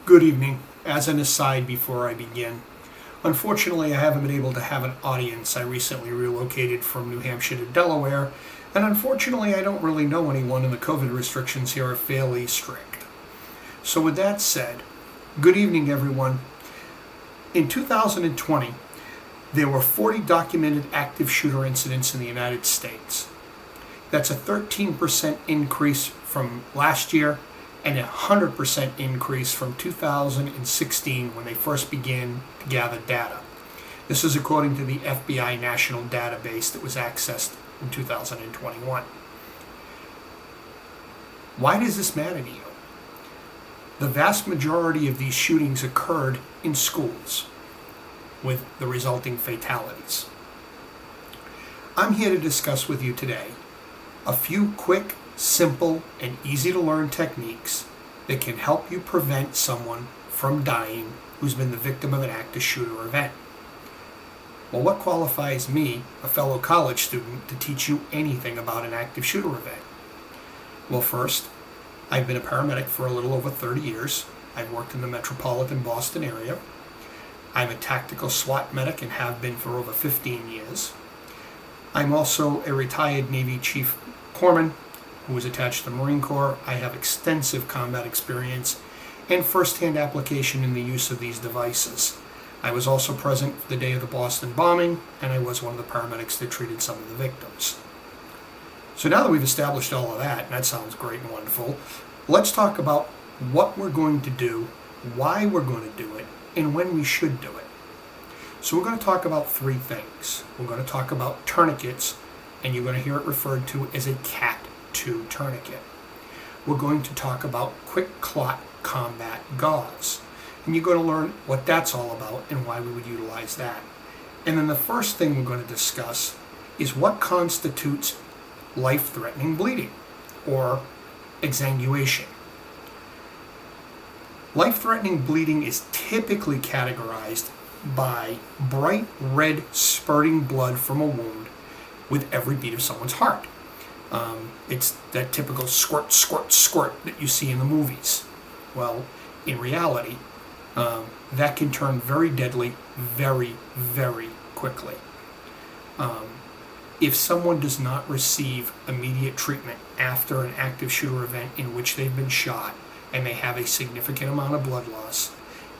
Good evening. As an aside before I begin, unfortunately I haven't been able to have an audience. I recently relocated from New Hampshire to Delaware, and unfortunately I don't really know anyone, and the COVID restrictions here are fairly strict. So with that said, good evening everyone. In 2020, there were 40 documented active shooter incidents in the United States. That's a 13% increase from last year and a 100% increase from 2016 when they first began to gather data. This is according to the FBI National Database that was accessed in 2021. Why does this matter to you? The vast majority of these shootings occurred in schools, with the resulting fatalities. I'm here to discuss with you today a few quick, simple, and easy to learn techniques that can help you prevent someone from dying who's been the victim of an active shooter event. Well, what qualifies me, a fellow college student, to teach you anything about an active shooter event? Well, first, I've been a paramedic for a little over 30 years. I've worked in the metropolitan Boston area. I'm a tactical SWAT medic and have been for over 15 years. I'm also a retired Navy Chief Corpsman who was attached to the Marine Corps. I have extensive combat experience and first-hand application in the use of these devices. I was also present the day of the Boston bombing, and I was one of the paramedics that treated some of the victims. So now that we've established all of that, and that sounds great and wonderful, let's talk about what we're going to do, why we're going to do it, and when we should do it. So we're going to talk about three things. We're going to talk about tourniquets, and you're going to hear it referred to as a Cat 2 tourniquet. We're going to talk about quick clot combat gauze, and you're going to learn what that's all about and why we would utilize that. And then the first thing we're going to discuss is what constitutes life-threatening bleeding or exsanguation. Life-threatening bleeding is typically categorized by bright red spurting blood from a wound with every beat of someone's heart. It's that typical squirt, squirt, squirt that you see in the movies. Well, in reality, that can turn very deadly very, very quickly. If someone does not receive immediate treatment after an active shooter event in which they've been shot and they have a significant amount of blood loss,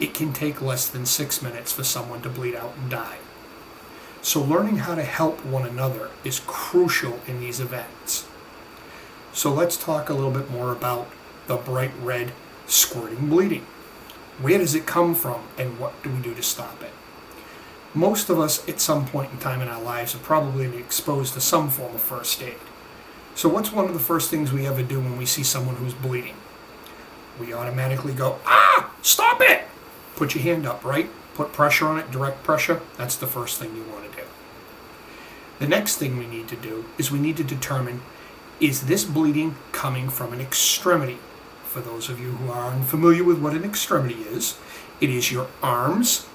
it can take less than 6 minutes for someone to bleed out and die. So learning how to help one another is crucial in these events. So let's talk a little bit more about the bright red squirting bleeding. Where does it come from and what do we do to stop it? Most of us at some point in time in our lives are probably exposed to some form of first aid. So what's one of the first things we ever do when we see someone who's bleeding? We automatically go, stop it! Put your hand up, right? Put pressure on it, direct pressure. That's the first thing you want to do. The next thing we need to do is we need to determine, is this bleeding coming from an extremity? For those of you who are unfamiliar with what an extremity is, it is your arms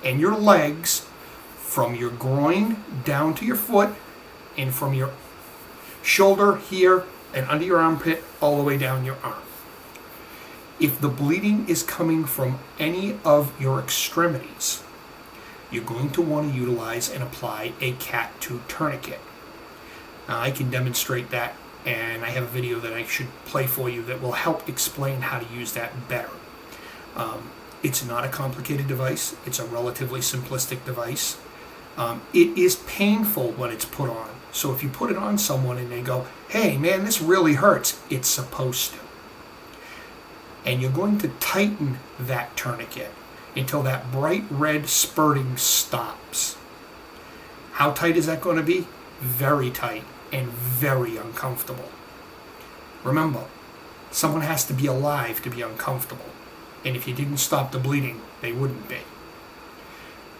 and your legs from your groin down to your foot and from your shoulder here and under your armpit all the way down your arm. If the bleeding is coming from any of your extremities, you're going to want to utilize and apply a Cat 2 tourniquet. Now I can demonstrate that, and I have a video that I should play for you that will help explain how to use that better. It's not a complicated device. It's a relatively simplistic device. It is painful when it's put on. So if you put it on someone and they go, hey man, this really hurts, it's supposed to. And you're going to tighten that tourniquet until that bright red spurting stops. How tight is that going to be? Very tight and very uncomfortable. Remember, someone has to be alive to be uncomfortable. And if you didn't stop the bleeding, they wouldn't be.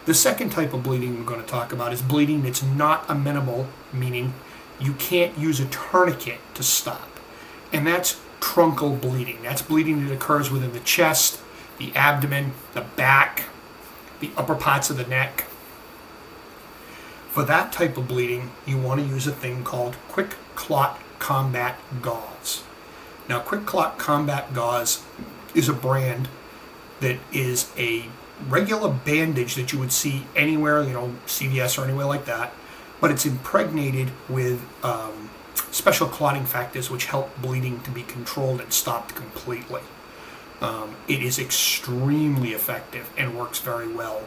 The second type of bleeding we're going to talk about is bleeding that's not amenable, meaning you can't use a tourniquet to stop. And that's truncal bleeding. That's bleeding that occurs within the chest, the abdomen, the back, the upper parts of the neck. For that type of bleeding, you want to use a thing called quick clot combat gauze. Now, quick clot combat gauze is a brand that is a regular bandage that you would see anywhere, CVS or anywhere like that, but it's impregnated with special clotting factors which help bleeding to be controlled and stopped completely. It is extremely effective and works very well.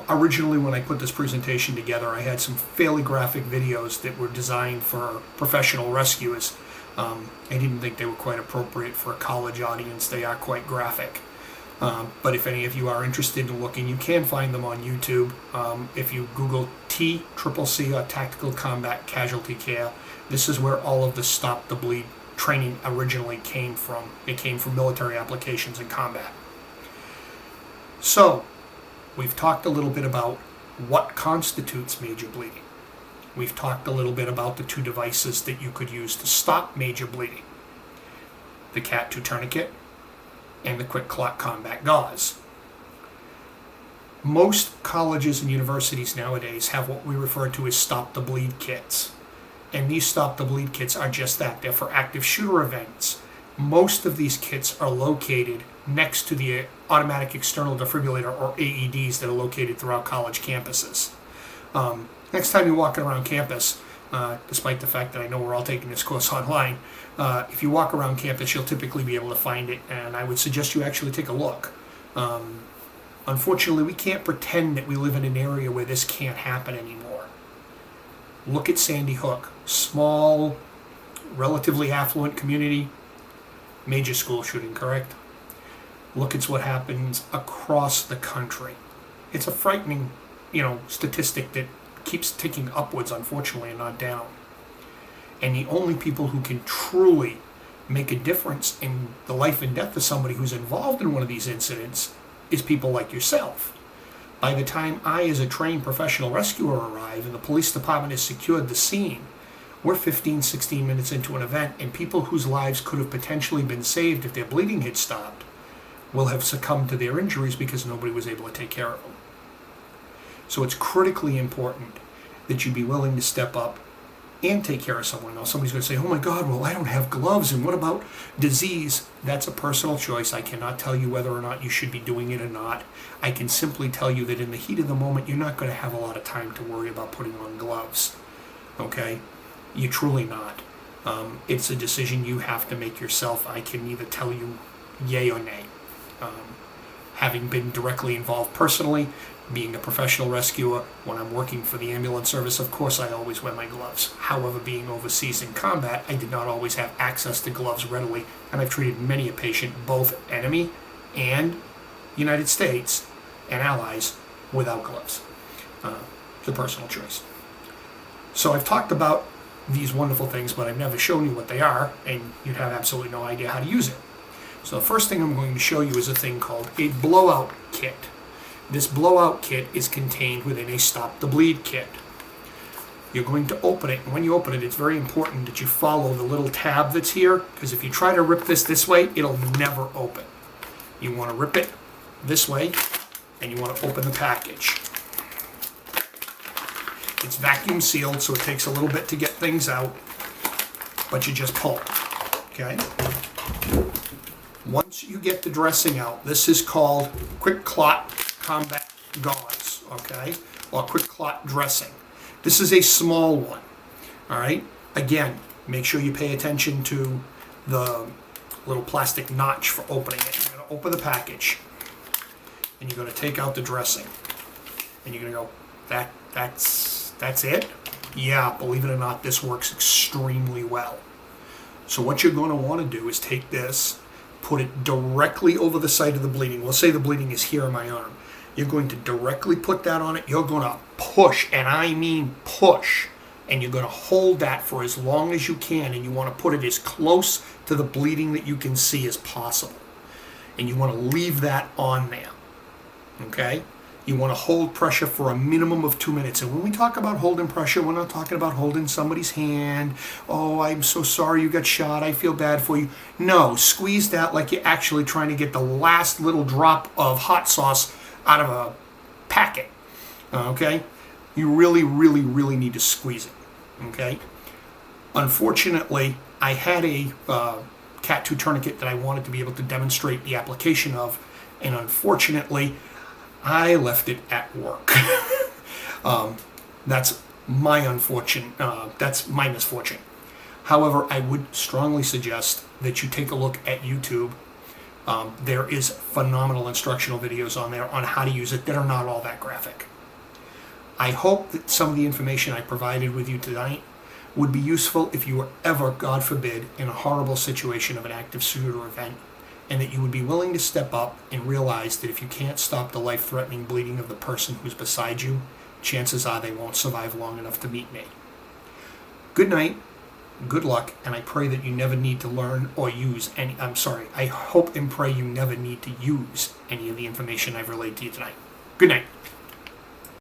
Originally, when I put this presentation together, I had some fairly graphic videos that were designed for professional rescuers. I didn't think they were quite appropriate for a college audience. They are quite graphic. But if any of you are interested in looking, you can find them on YouTube. If you Google TCCC or Tactical Combat Casualty Care, this is where all of the Stop the Bleed training originally came from. It came from military applications in combat. So, we've talked a little bit about what constitutes major bleeding. We've talked a little bit about the two devices that you could use to stop major bleeding. The Cat 2 tourniquet and the quick clot combat gauze. Most colleges and universities nowadays have what we refer to as stop the bleed kits. And these stop the bleed kits are just that. They're for active shooter events. Most of these kits are located next to the automatic external defibrillator, or AEDs, that are located throughout college campuses. Next time you're walking around campus, despite the fact that I know we're all taking this course online, if you walk around campus, you'll typically be able to find it, and I would suggest you actually take a look. Unfortunately, we can't pretend that we live in an area where this can't happen anymore. Look at Sandy Hook, small, relatively affluent community, major school shooting, correct? Look at what happens across the country. It's a frightening, statistic that keeps ticking upwards, unfortunately, and not down. And the only people who can truly make a difference in the life and death of somebody who's involved in one of these incidents is people like yourself. By the time I, as a trained professional rescuer, arrive and the police department has secured the scene, we're 15, 16 minutes into an event, and people whose lives could have potentially been saved if their bleeding had stopped will have succumbed to their injuries because nobody was able to take care of them. So it's critically important that you be willing to step up and take care of someone. Now somebody's going to say, oh my God, well, I don't have gloves, and what about disease? That's a personal choice. I cannot tell you whether or not you should be doing it or not. I can simply tell you that in the heat of the moment, you're not going to have a lot of time to worry about putting on gloves. Okay? You're truly not. It's a decision you have to make yourself. I can either tell you yay or nay. Having been directly involved personally, being a professional rescuer, when I'm working for the ambulance service, of course I always wear my gloves. However, being overseas in combat, I did not always have access to gloves readily, and I've treated many a patient, both enemy and United States and allies, without gloves. It's a personal choice. So I've talked about these wonderful things, but I've never shown you what they are, and you'd have absolutely no idea how to use it. So the first thing I'm going to show you is a thing called a blowout kit. This blowout kit is contained within a Stop the Bleed kit. You're going to open it, and when you open it, it's very important that you follow the little tab that's here, because if you try to rip this way, it'll never open. You want to rip it this way, and you want to open the package. It's vacuum sealed, so it takes a little bit to get things out, but you just pull, okay? Once you get the dressing out, this is called quick clot combat gauze, okay, or quick clot dressing. This is a small one, all right? Again, make sure you pay attention to the little plastic notch for opening it. You're going to open the package, and you're going to take out the dressing, and you're going to go, that's it? Yeah, believe it or not, this works extremely well. So what you're going to want to do is take this, put it directly over the site of the bleeding. We'll say the bleeding is here on my arm. You're going to directly put that on it. You're going to push, and I mean push, and you're going to hold that for as long as you can, and you want to put it as close to the bleeding that you can see as possible. And you want to leave that on there, okay? You want to hold pressure for a minimum of 2 minutes. And when we talk about holding pressure, we're not talking about holding somebody's hand. Oh, I'm so sorry you got shot. I feel bad for you. No, squeeze that like you're actually trying to get the last little drop of hot sauce out of a packet, okay? You really, really, really need to squeeze it, okay? Unfortunately, I had a Cat 2 tourniquet that I wanted to be able to demonstrate the application of, And unfortunately, I left it at work. That's my that's my misfortune. However, I would strongly suggest that you take a look at YouTube. There is phenomenal instructional videos on there on how to use it that are not all that graphic. I hope that some of the information I provided with you tonight would be useful if you were ever, God forbid, in a horrible situation of an active shooter event, and that you would be willing to step up and realize that if you can't stop the life-threatening bleeding of the person who's beside you, chances are they won't survive long enough to meet me. Good night, good luck, and I pray that you never need to learn or use I hope and pray you never need to use any of the information I've relayed to you tonight. Good night.